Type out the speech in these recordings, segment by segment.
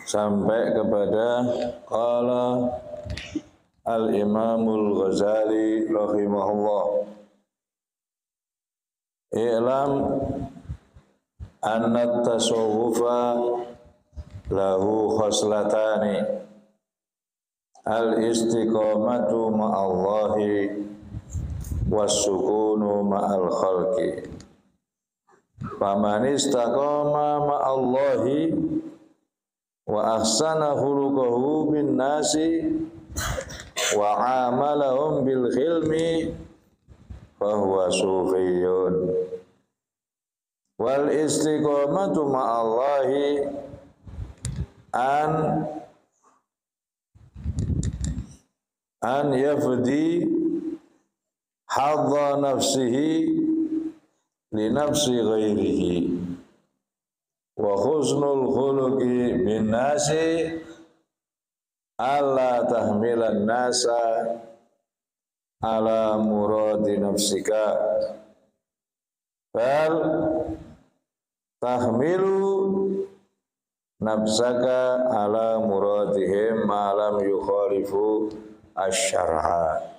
sampai kepada qala Al-Imamul Ghazali rahimahullah, i'lam anna tasawwufa lahu khoslatani al-istiqamatu ma'allahi was-sukunu ma'al khalqi. Faman istaqama ma'allahi wa ahsana khuluquhu bin nasi wa amalahum bil khilmi fahuwa sufiyun. Wal istiqamatu ma'allahi an yafdi hadza nafsihi li nafsi ghairihi wa husnul khuluqi bin nasi alla tahmilan nasa ala muradi nafsika bal tahmilu nafsaka ala muradihim ma lam yukhalifu asy-syar'a.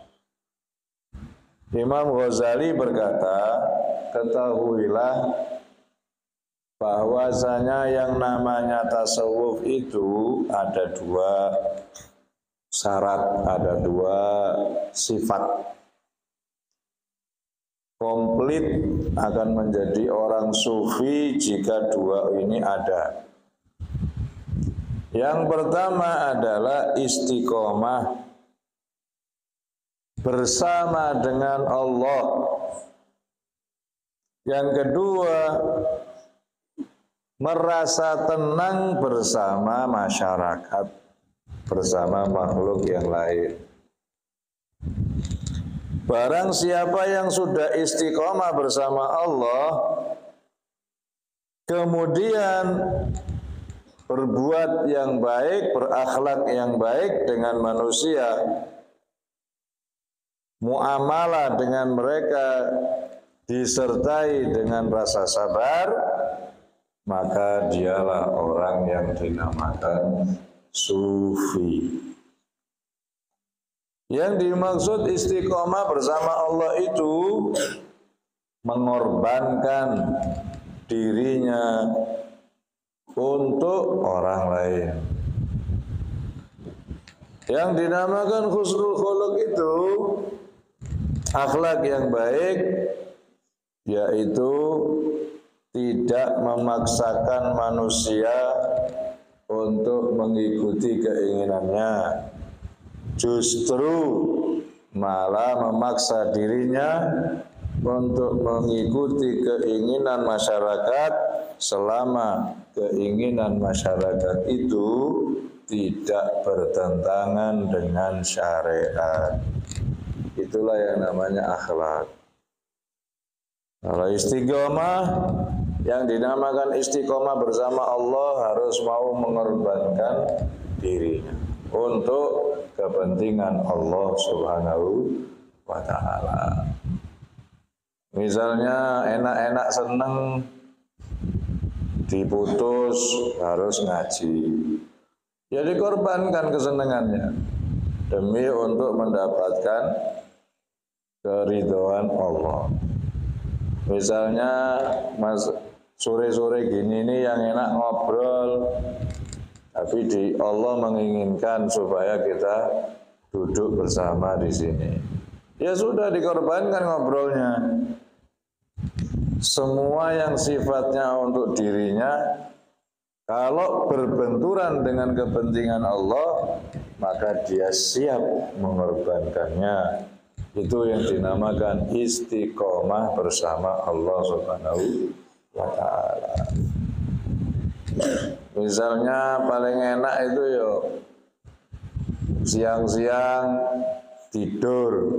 Imam Ghazali berkata, ketahuilah bahwasanya yang namanya tasawuf itu ada dua syarat, ada dua sifat. Komplit akan menjadi orang sufi jika dua ini ada. Yang pertama adalah istiqomah bersama dengan Allah. Yang kedua, merasa tenang bersama masyarakat, bersama makhluk yang lain. Barang siapa yang sudah istiqomah bersama Allah, kemudian berbuat yang baik, berakhlak yang baik dengan manusia, muamalah dengan mereka disertai dengan rasa sabar, maka dialah orang yang dinamakan sufi. Yang dimaksud istiqomah bersama Allah itu mengorbankan dirinya untuk orang lain. Yang dinamakan husnul khuluq itu akhlak yang baik, yaitu tidak memaksakan manusia untuk mengikuti keinginannya, justru malah memaksa dirinya untuk mengikuti keinginan masyarakat selama keinginan masyarakat itu tidak bertentangan dengan syariat. Itulah yang namanya akhlak. Kalau istiqomah, yang dinamakan istiqomah bersama Allah harus mau mengorbankan dirinya untuk kepentingan Allah Subhanahu wa ta'ala. Misalnya enak-enak seneng diputus harus ngaji, ya dikorbankan kesenangannya demi untuk mendapatkan keridhaan Allah. Misalnya sore-sore gini nih yang enak ngobrol, tapi Allah menginginkan supaya kita duduk bersama di sini. Ya sudah dikorbankan ngobrolnya. Semua yang sifatnya untuk dirinya, kalau berbenturan dengan kepentingan Allah, maka dia siap mengorbankannya. Itu yang dinamakan istiqomah bersama Allah Subhanahu wa ta'ala. Misalnya paling enak itu ya siang-siang tidur,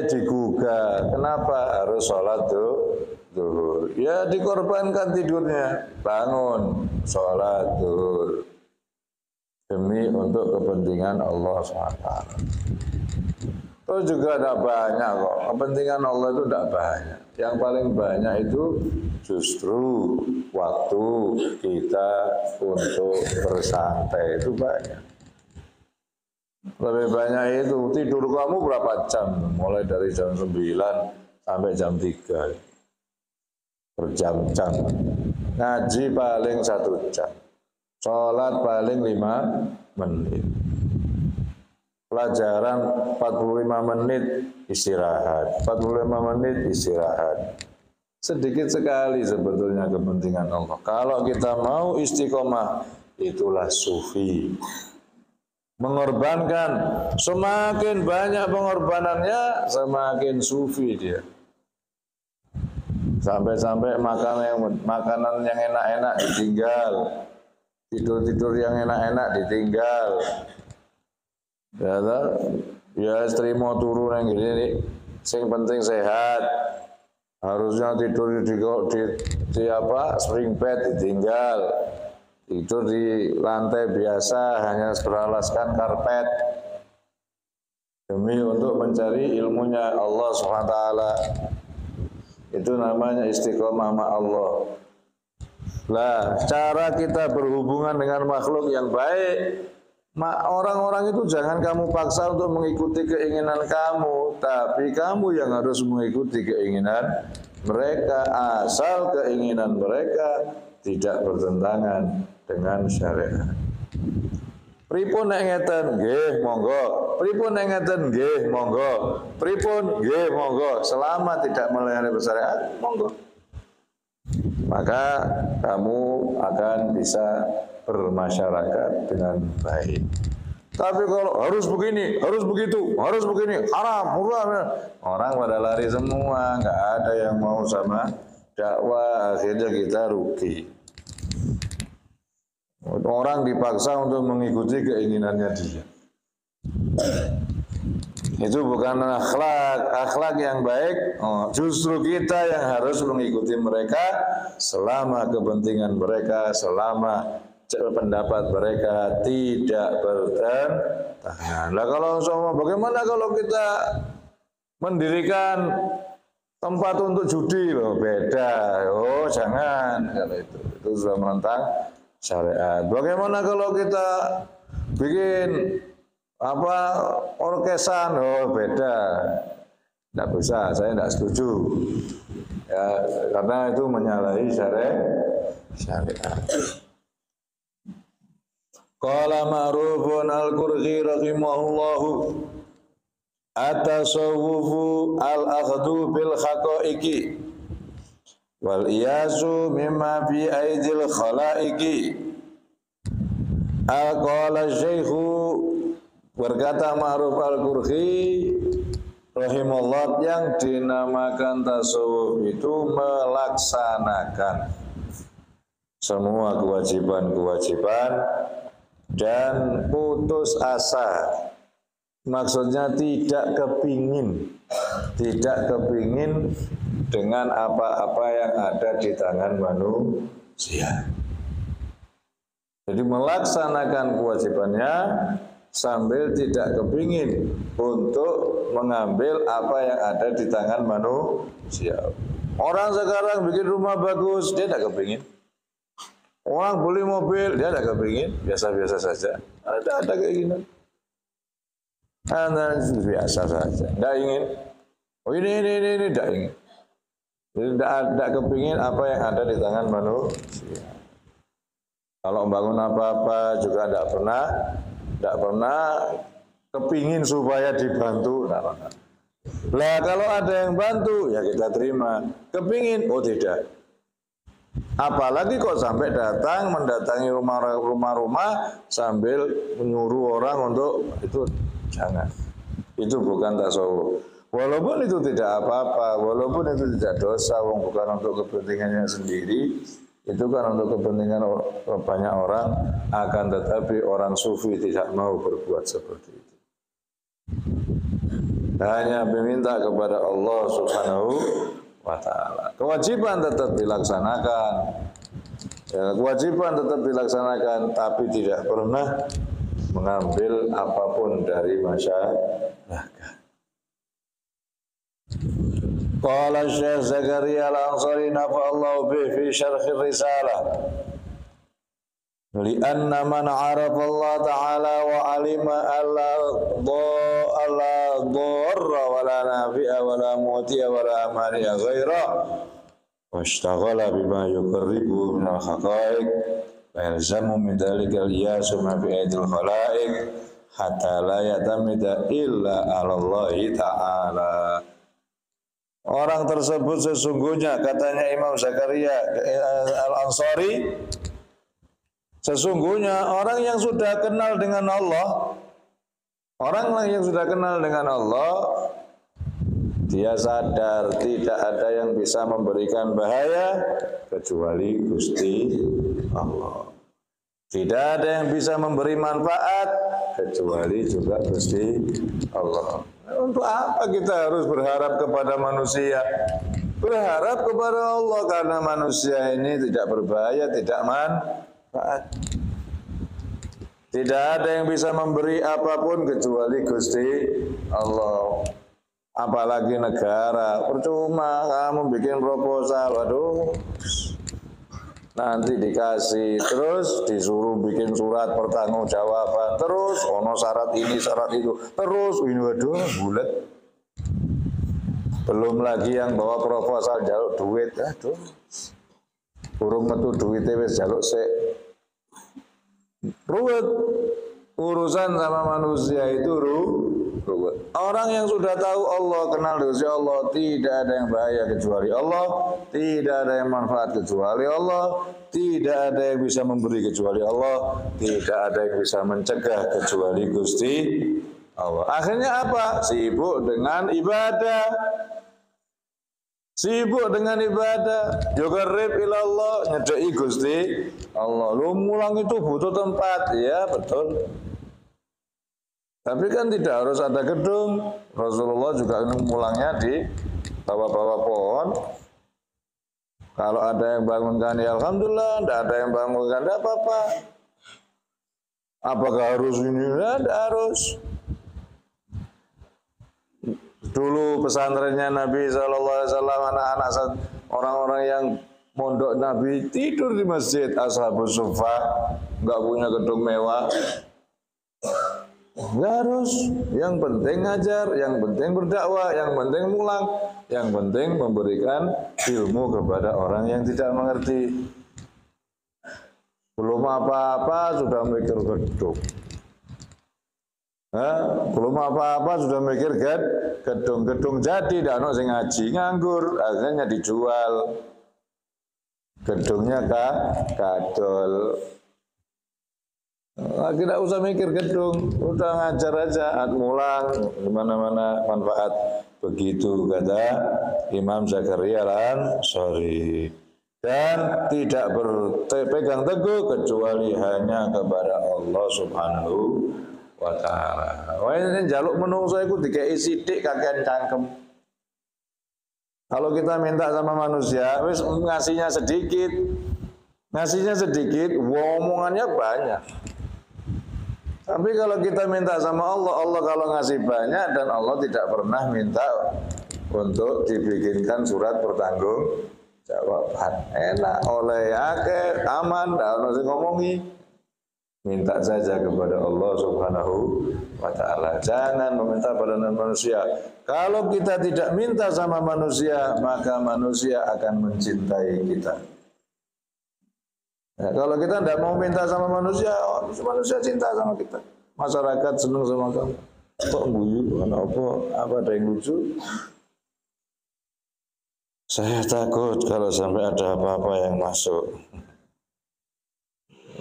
digugah, kenapa harus sholat zuhur? Ya dikorbankan tidurnya, bangun sholat zuhur demi untuk kepentingan Allah SWT. Terus juga tidak banyak kok. Kepentingan Allah itu tidak banyak. Yang paling banyak itu justru waktu kita untuk bersantai itu banyak. Lebih banyak itu. Tidur kamu berapa jam? Mulai dari jam 9 sampai jam 3. Berjam-jam. Ngaji paling 1 jam. Sholat paling 5 menit. Pelajaran 45 menit istirahat. 45 menit istirahat. Sedikit sekali sebetulnya kepentingan Allah. Kalau kita mau istiqomah, itulah sufi. Mengorbankan, semakin banyak pengorbanannya, semakin sufi dia. Sampai-sampai makanan yang enak-enak ditinggal, tidur-tidur yang enak-enak ditinggal. Ya terima turun yang gini, sing penting sehat. Harusnya tidur di apa spring bed ditinggal. Tidur di lantai biasa hanya beralaskan karpet demi untuk mencari ilmunya Allah SWT. Itu namanya istiqomah sama Allah. Lah, cara kita berhubungan dengan makhluk yang baik, orang-orang itu jangan kamu paksa untuk mengikuti keinginan kamu, tapi kamu yang harus mengikuti keinginan mereka, asal keinginan mereka tidak bertentangan dengan syariat. Pripun nek ngeten nggih monggo, pripun nek ngeten nggih monggo, pripun nggih monggo, selama tidak melanggar syariat monggo. Maka kamu akan bisa bermasyarakat dengan baik. Tapi kalau harus begini, harus begitu, harus begini, haram, murah, orang pada lari semua, nggak ada yang mau sama dakwah, akhirnya kita rugi. Orang dipaksa untuk mengikuti keinginannya dia. Itu bukan akhlak yang baik. Justru kita yang harus mengikuti mereka selama kepentingan mereka, selama pendapat mereka tidak bertentangan. Nah kalau sama bagaimana kalau kita mendirikan tempat untuk judi loh, beda. Oh jangan, kalau itu sudah menentang syariat. Bagaimana kalau kita bikin apa orkesan? Oh beda. Tidak bisa, saya tidak setuju. Ya, karena itu menyalahi syariat. Qala Ma'rufun al-Qurhi rahimahullahu at-tasawwufu al-akhdhu bil haqa'iqi wal iyasu mimma fi aidil khalaiqi. Qala Syekhu, berkata Ma'ruf al-Qurhi rahimahullah, yang dinamakan tasawuf itu melaksanakan semua kewajiban-kewajiban dan putus asa. Maksudnya tidak kepingin dengan apa-apa yang ada di tangan manusia. Jadi melaksanakan kewajibannya sambil tidak kepingin untuk mengambil apa yang ada di tangan manusia. Orang sekarang bikin rumah bagus, dia tidak kepingin. Orang beli mobil, dia tidak kepingin, biasa-biasa saja. Ada keinginan. Biasa saja, tidak ingin. Oh ini tidak ingin. Jadi tidak kepingin apa yang ada di tangan manusia. Kalau membangun apa-apa juga tidak pernah kepingin supaya dibantu. Lah kalau ada yang bantu ya kita terima. Kepingin, oh tidak. Apalagi kok sampai mendatangi rumah-rumah sambil menyuruh orang untuk itu, jangan. Itu bukan tasawuf. Walaupun itu tidak apa-apa, walaupun itu tidak dosa, bukan untuk kepentingannya sendiri, itu kan untuk kepentingan banyak orang, akan tetapi orang sufi tidak mau berbuat seperti itu. Hanya meminta kepada Allah Subhanahu wa ta'ala. Kewajiban tetap dilaksanakan. Ya, kewajiban tetap dilaksanakan, tapi tidak pernah mengambil apapun dari masyarakat. Qala Syekh Zakaria Al-Ansari nafa'allahu bih fi syarh risalah. Lianna man 'arafa Allah Ta'ala wa 'alima alla dharra wa la nafi'a wa la mu'tiya wa la mani'a ghaira wa ishtaghala bima yuqarribu min al-haqa'iq wa yalzamu min dhalika al-yasu ma fi aidil khalaiq hatta la yatamida illa 'ala Allah Ta'ala. Orang tersebut sesungguhnya, katanya Imam Zakaria Al-Ansari, sesungguhnya orang yang sudah kenal dengan Allah, orang yang sudah kenal dengan Allah, dia sadar tidak ada yang bisa memberikan bahaya kecuali Gusti Allah. Tidak ada yang bisa memberi manfaat kecuali juga Gusti Allah. Untuk apa kita harus berharap kepada manusia? Berharap kepada Allah karena manusia ini tidak berbahaya, tidak manfaat. Tidak ada yang bisa memberi apapun kecuali Gusti Allah. Apalagi negara, percuma kamu bikin proposal, waduh, nanti dikasih, terus disuruh bikin surat pertanggungjawaban, terus ono syarat ini, syarat itu, terus ini waduh bulat. Belum lagi yang bawa proposal jaluk duit, aduh, burung metu duitnya wis jaluk sik. Ruwet urusan sama manusia itu ruwet. Orang yang sudah tahu Allah, kenal Gusti Allah, tidak ada yang bahaya kecuali Allah, tidak ada yang manfaat kecuali Allah, tidak ada yang bisa memberi kecuali Allah, tidak ada yang bisa mencegah kecuali Gusti Allah. Akhirnya apa? Sibuk dengan ibadah. Sibuk dengan ibadah, yuqarrib ilallah, nyedeki Gusti Allah. Lu mulang itu butuh tempat, ya betul. Tapi kan tidak harus ada gedung. Rasulullah juga mulangnya di bawah-bawah pohon. Kalau ada yang bangunkan, ya alhamdulillah. Tidak ada yang bangunkan, tidak apa-apa. Apakah harus ini? Tidak harus. Dulu pesantrennya Nabi SAW, anak-anak orang-orang yang mondok Nabi tidur di masjid Ashabus Suffah, nggak punya gedung mewah, nggak harus. Yang penting ngajar, yang penting berdakwah, yang penting mulang, yang penting memberikan ilmu kepada orang yang tidak mengerti. Belum apa-apa sudah mikir gedung. Belum apa-apa sudah mikir gedung jadi, tidak ada yang ngaji, nganggur, akhirnya dijual. Gedungnya kadol. Tidak usah mikir gedung, udah ngajar aja, mulang, dimana-mana manfaat. Begitu kata Imam Zakaria Al-Ansari. Dan tidak berpegang teguh kecuali hanya kepada Allah Subhanahu wa ta'ala. Wah ini jaluk menungso iku dikei sithik kakean cangkem. Kalau kita minta sama manusia, wis ngasihnya sedikit. Ngasihnya sedikit, omongannya banyak. Tapi kalau kita minta sama Allah, Allah kalau ngasih banyak dan Allah tidak pernah minta untuk dibikinkan surat pertanggungjawaban. Enak oleh akeh aman, ndak ono sing ngomongi. Minta saja kepada Allah Subhanahu wa ta'ala. Jangan meminta pada manusia. Kalau kita tidak minta sama manusia, maka manusia akan mencintai kita. Ya, kalau kita tidak mau minta sama manusia, manusia cinta sama kita. Masyarakat senang sama kamu. Kok guyu? Apa ada yang lucu? Saya takut kalau sampai ada apa-apa yang masuk.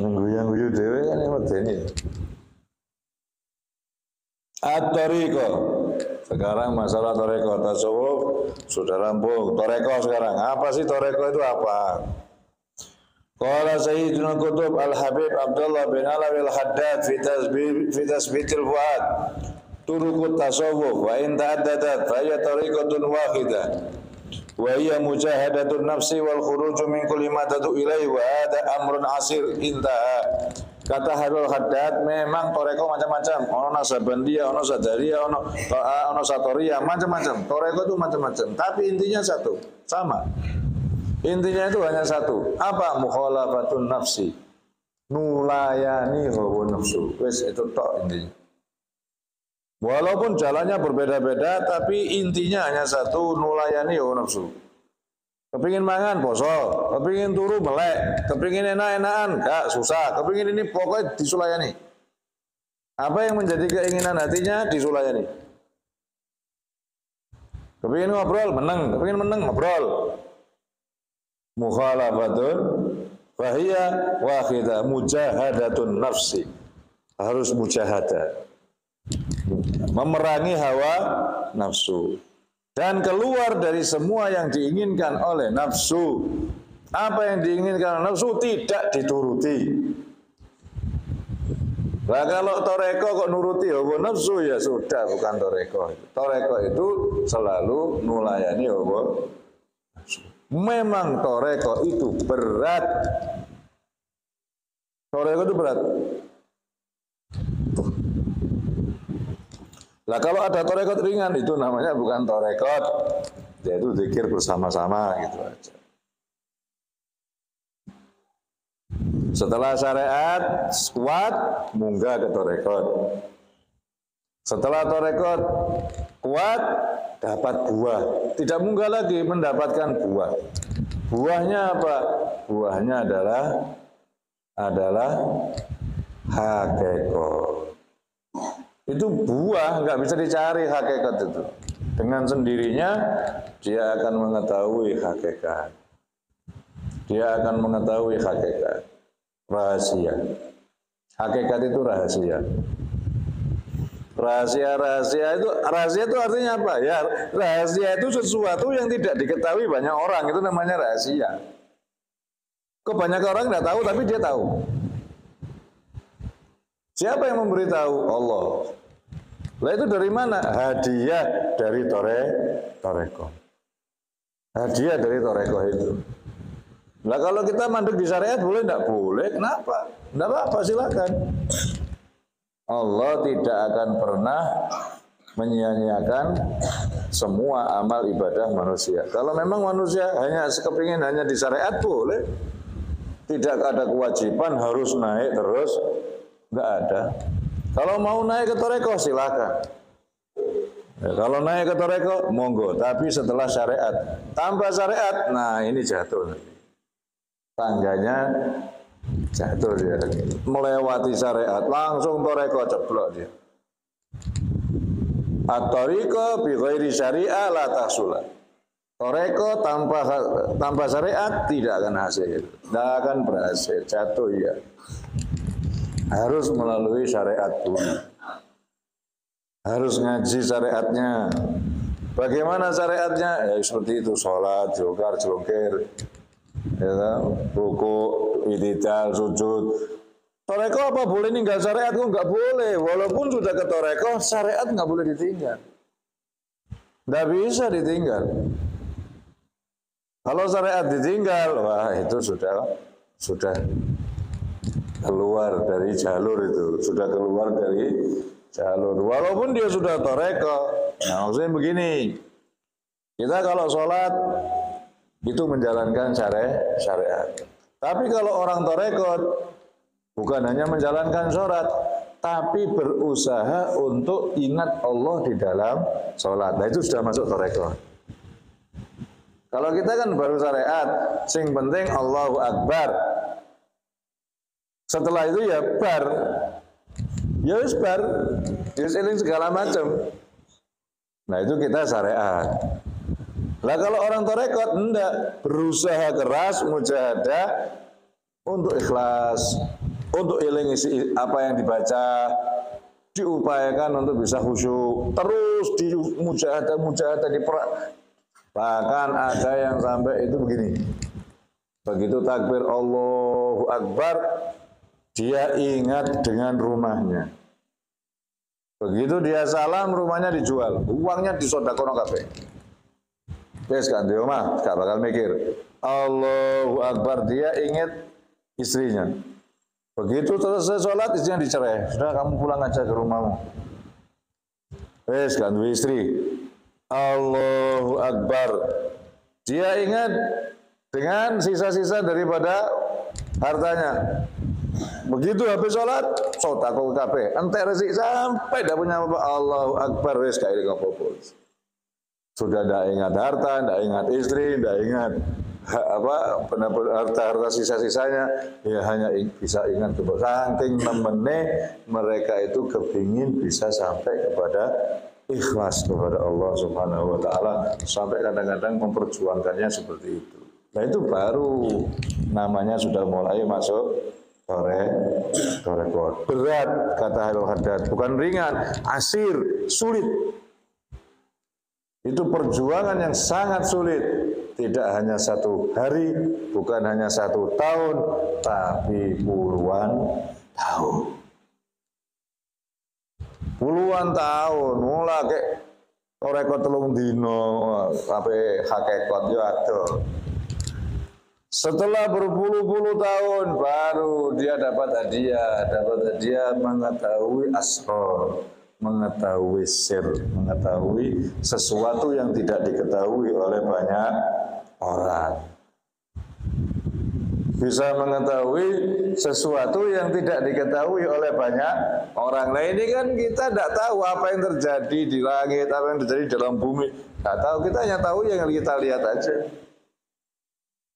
Guyu dewe kan yang medeni. At-tariqah. Sekarang masalah tariqah tasawuf sudah rampung. Tariqah sekarang. Apa sih tariqah itu apa? Qala Sayyidina Qutb Al-Habib Abdullah bin Alawi Al-Haddad fi tasbitil fuad. Turuqut tasawuf wa in ta'addadat fa hiya tariqatun wahidah. Wa hiya mujahadatun nafsi wal khuruju min kulli ma tadu ilaihi wa hada amrun asir intaha Kata Harul Haddad, memang toreko macam-macam. Ono Nasabandia, ono Sadaria, ono Satoria, macam-macam. Toreko itu macam-macam. Tapi intinya satu, sama. Intinya itu hanya satu. Apa? Mukhalafatun nafsi. Nulayani hawa nafsu. Wes itu tok intinya. Walaupun jalannya berbeda-beda, tapi intinya hanya satu, nulayani hawa nafsu. Kepingin mangan poso, kepingin turu melek, kepingin enak-enakan gak susah, kepingin ini pokoknya disulayani. Apa yang menjadi keinginan hatinya disulayani. Kepingin ngobrol meneng, kepingin meneng ngobrol. Mukhalafatun fahiya wahidah mujahadatun nafsi. Harus mujahadah. Memerangi hawa nafsu. Dan keluar dari semua yang diinginkan oleh nafsu. Apa yang diinginkan oleh nafsu tidak dituruti. Nah kalau toreko kok nuruti hawa nafsu ya sudah bukan toreko. Toreko itu selalu nulayani hawa nafsu. Memang toreko itu berat. Toreko itu berat. Nah kalau ada torekot ringan itu namanya bukan torekot, yaitu zikir bersama-sama gitu aja. Setelah syariat kuat, munggah ke torekot. Setelah torekot kuat, dapat buah. Tidak munggah lagi, mendapatkan buah. Buahnya apa? Buahnya adalah hakikat. Itu buah, nggak bisa dicari hakikat itu. Dengan sendirinya dia akan mengetahui hakikat. Dia akan mengetahui hakikat. Rahasia. Hakikat itu rahasia. Rahasia itu artinya apa? Ya, rahasia itu sesuatu yang tidak diketahui banyak orang, itu namanya rahasia. Kebanyakan orang nggak tahu tapi dia tahu. Siapa yang memberitahu? Allah. Lah itu dari mana? Hadiah dari toreko. Hadiah dari toreko itu. Lah kalau kita mandek di syariat boleh enggak? Boleh. Kenapa? Enggak apa-apa, silakan. Allah tidak akan pernah menyia-nyiakan semua amal ibadah manusia. Kalau memang manusia hanya sekepingin hanya di syariat boleh. Tidak ada kewajiban harus naik terus. Enggak ada. Kalau mau naik ke toreko silakan. Ya, kalau naik ke toreko monggo, tapi setelah syariat. Tanpa syariat, nah ini jatuh. Tangganya jatuh dia. Melewati syariat, langsung toreko ceblok dia. At-tariqa bi ghairi syariah la tahsula. Toreko tanpa syariat tidak akan hasil. Tidak akan berhasil, jatuh ya. Harus melalui syariat dulu. Harus ngaji syariatnya. Bagaimana syariatnya? Ya seperti itu, sholat, jongkar, jongkir, ya, ruku, i'tidal, sujud. Toreko apa boleh ninggal syariat? Enggak boleh. Walaupun sudah ke toreko, syariat enggak boleh ditinggal. Enggak bisa ditinggal. Kalau syariat ditinggal, wah itu sudah keluar dari jalur itu, sudah keluar dari jalur. Walaupun dia sudah toreko, nah maksudnya begini, kita kalau sholat itu menjalankan syariat. Tapi kalau orang toreko bukan hanya menjalankan sholat, tapi berusaha untuk ingat Allah di dalam sholat. Nah itu sudah masuk toreko. Kalau kita kan baru syariat, sing penting Allahu Akbar. Setelah itu ya bar, ya wis bar, eling segala macam. Nah itu kita syariat. Lah kalau orang torekot enggak, berusaha keras, mujahadah untuk ikhlas, untuk eling isi apa yang dibaca, diupayakan untuk bisa khusyuk, terus di mujahadah bahkan ada yang sampai itu begini. Begitu takbir Allahu Akbar, dia ingat dengan rumahnya. Begitu dia salam, rumahnya dijual, uangnya disodakono kabeh. Wes kan di rumah, gak bakal mikir. Allahu Akbar, dia ingat istrinya. Begitu selesai sholat, istrinya dicerai. Sudah, kamu pulang aja ke rumahmu. Ganti istri. Allahu Akbar. Dia ingat dengan sisa-sisa daripada hartanya. Begitu habis sholat, sotaku kabeh, entek resik sampai tidak punya apa-apa. Allahu Akbar, wis gak ada apa-apa. Sudah tidak ingat harta, tidak ingat istri, tidak ingat harta sisa-sisanya, ya hanya bisa ingat saking nemene mereka itu kepingin bisa sampai kepada ikhlas kepada Allah Subhanahu wa taala, sampai kadang-kadang memperjuangkannya seperti itu. Nah itu baru namanya sudah mulai masuk torekot. Berat kata Hairul Haddad, bukan ringan, asir, sulit. Itu perjuangan yang sangat sulit. Tidak hanya 1 hari, bukan hanya 1 tahun, tapi puluhan tahun. Puluhan tahun, mulai kayak torekot 3 dino, sampai hakikat yo ada. Setelah berpuluh-puluh tahun, baru dia dapat hadiah mengetahui asrar, mengetahui sir, mengetahui sesuatu yang tidak diketahui oleh banyak orang. Bisa mengetahui sesuatu yang tidak diketahui oleh banyak orang. Nah ini kan kita tidak tahu apa yang terjadi di langit, apa yang terjadi di dalam bumi. Tidak tahu, kita hanya tahu yang kita lihat aja.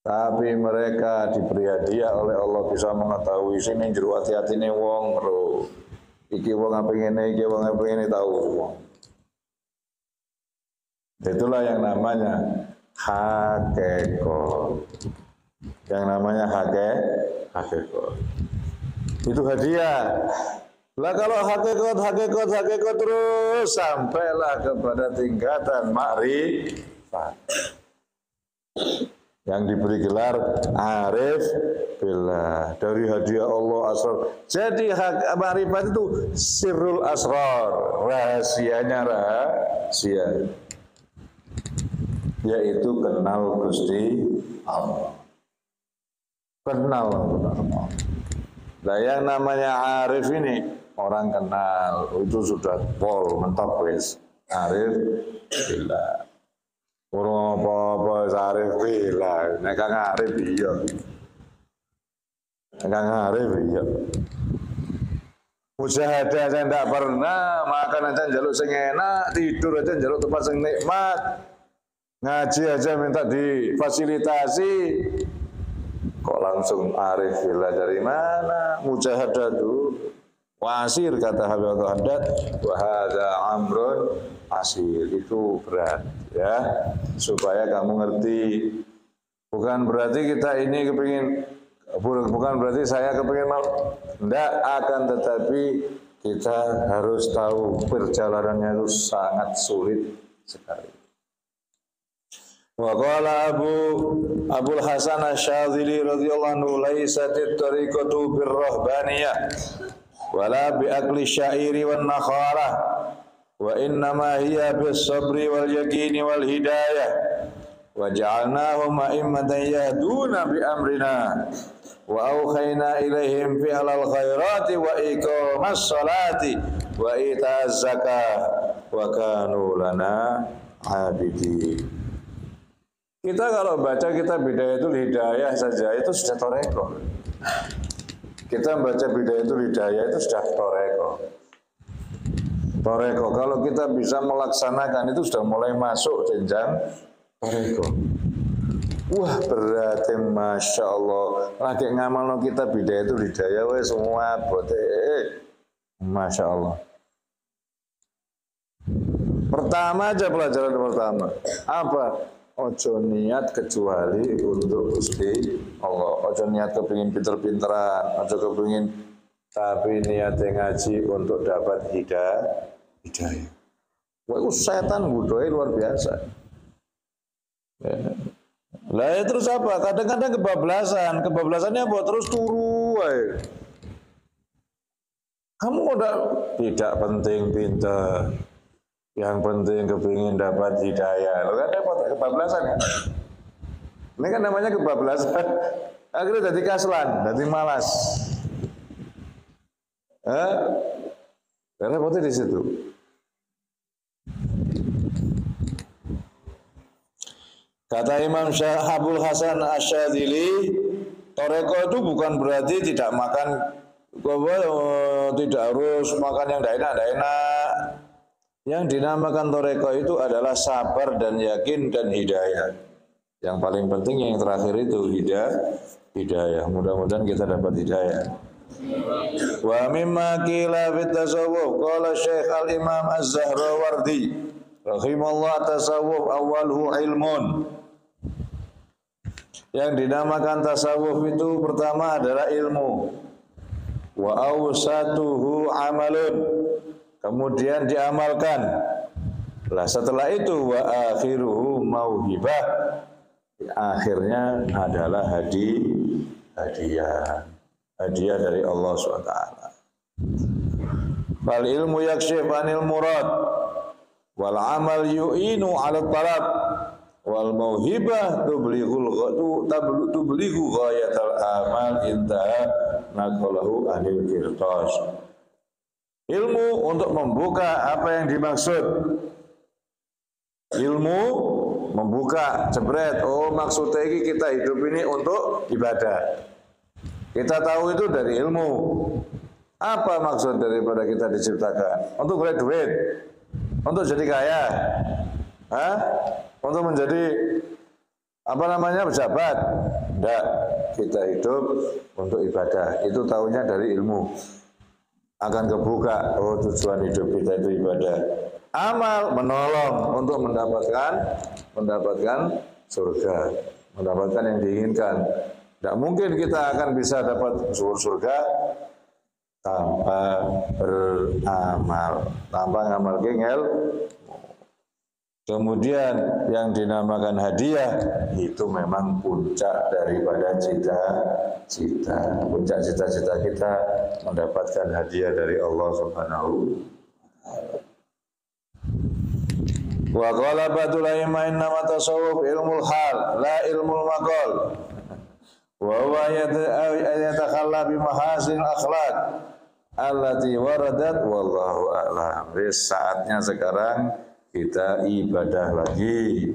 Tapi mereka diberi hadiah oleh Allah bisa mengetahui sini jero hati-hatine wong, bro. Iki wong apa ngene, iki wong apa ngene tahu semua. Itulah yang namanya hakikat. Yang namanya hakikat. Itu hadiah. Lah kalau hakikat terus sampailah kepada tingkatan makrifat. Yang diberi gelar arif billah, dari hadiah Allah asrar. Jadi makrifat itu sirrul asrar, rahasianya rahasia, yaitu kenal Gusti Allah. Kenal Allah. Nah yang namanya arif ini orang kenal, itu sudah pol mentok wis. Arif billah. Orang apa-apa arif billah, nek kang arif iya. Nek kang arif iya. Mujahadah aja tidak pernah, makan aja njaluk sing enak, tidur aja njaluk tempat sing nikmat. Ngaji aja minta difasilitasi. Kok langsung arif billah dari mana? Mujahadah dulu. Wasir kata Habib Haddad, wa hadza amrun asir, itu berat ya, supaya kamu ngerti. Bukan berarti kita ini kepingin, bukan berarti saya kepingin mau, tidak, akan tetapi kita harus tahu perjalanannya itu sangat sulit sekali. Wa qala Abul Hasan Asy-Syadzili radhiyallahu anhu, laisatit tariqatu birrahbaniyah wala bi akli syairi wan nakharah wa innama hiya bis sabri wal yaqini wal hidayah wa ja'alnahum a'immatan yahduna bi amrina wa awhayna ilaihim fi alal khairati wa iqamas salati wa itaz zakah wa kanu lana abidin. Kita kalau baca kitab Bidayatul Hidayah saja itu sudah toreko. Kita membaca Bidayatul Hidayah itu sudah toreko. Toreko, kalau kita bisa melaksanakan itu sudah mulai masuk jenjang toreko. Wah berarti Masya Allah. Lagi ngamal kita Bidayatul Hidayah, weh semua bote. Masya Allah. Pertama aja pelajaran pertama. Apa? Ojo niat kecuali untuk Gusti Allah. Ojo niat kepingin pinter-pinteran, ojo kepingin, tapi niatnya ngaji untuk dapat hidayah. Wah, itu setan budaya luar biasa. Lah ya, terus apa? Kadang-kadang kebablasannya apa? Terus turu. Kamu udah tidak penting pinter. Yang penting kepingin dapat hidayah. Lo kan dapat kebablasan kan? Ini kan namanya kebablasan. Akhirnya jadi kaslan, jadi malas. Repotnya di situ. Kata Imam Abul Hasan Asyadzili, toreko itu bukan berarti tidak makan, tidak harus makan yang tidak enak. Yang dinamakan toreko itu adalah sabar dan yakin dan hidayah. Yang paling penting yang terakhir itu hidayah. Mudah-mudahan kita dapat hidayah. Wa mimma qila fit tasawuf qala Syekh Al-Imam Az-Zahrawardi rahimallahu tasawuf awwaluhu ilmun. Yang dinamakan tasawuf itu pertama adalah ilmu. Wa awsatuhu amalun. Kemudian diamalkan. Lah setelah itu wa akhiruhu mauhibah. Akhirnya adalah hadiah dari Allah SWT. Fal ilmu yakshif anil murad wal amal yu'inu 'ala talab wal mauhibah tublighu ghayatal amal intaha naqalahu anil qirtas. Ilmu untuk membuka apa yang dimaksud. Ilmu membuka, jebret, maksudnya ini kita hidup ini untuk ibadah. Kita tahu itu dari ilmu. Apa maksud daripada kita diciptakan? Untuk beli duit, untuk jadi kaya, untuk menjadi pejabat. Tidak, kita hidup untuk ibadah. Itu tahunya dari ilmu. Akan kebuka, tujuan hidup kita itu ibadah. Amal menolong untuk mendapatkan surga, mendapatkan yang diinginkan. Tidak mungkin kita akan bisa dapat surga tanpa beramal, tanpa ngamal gengel. Kemudian yang dinamakan hadiah itu memang puncak daripada cita-cita. Puncak cita-cita kita mendapatkan hadiah dari Allah Subhanahu wa ta'ala. Wa qala ba'dul a'immah innama tasawuf ilmul hal la ilmul maqal. Wa huwa yatakhalla bi mahasin akhlaq allati waradat wallahu a'lam. Saatnya sekarang kita ibadah lagi.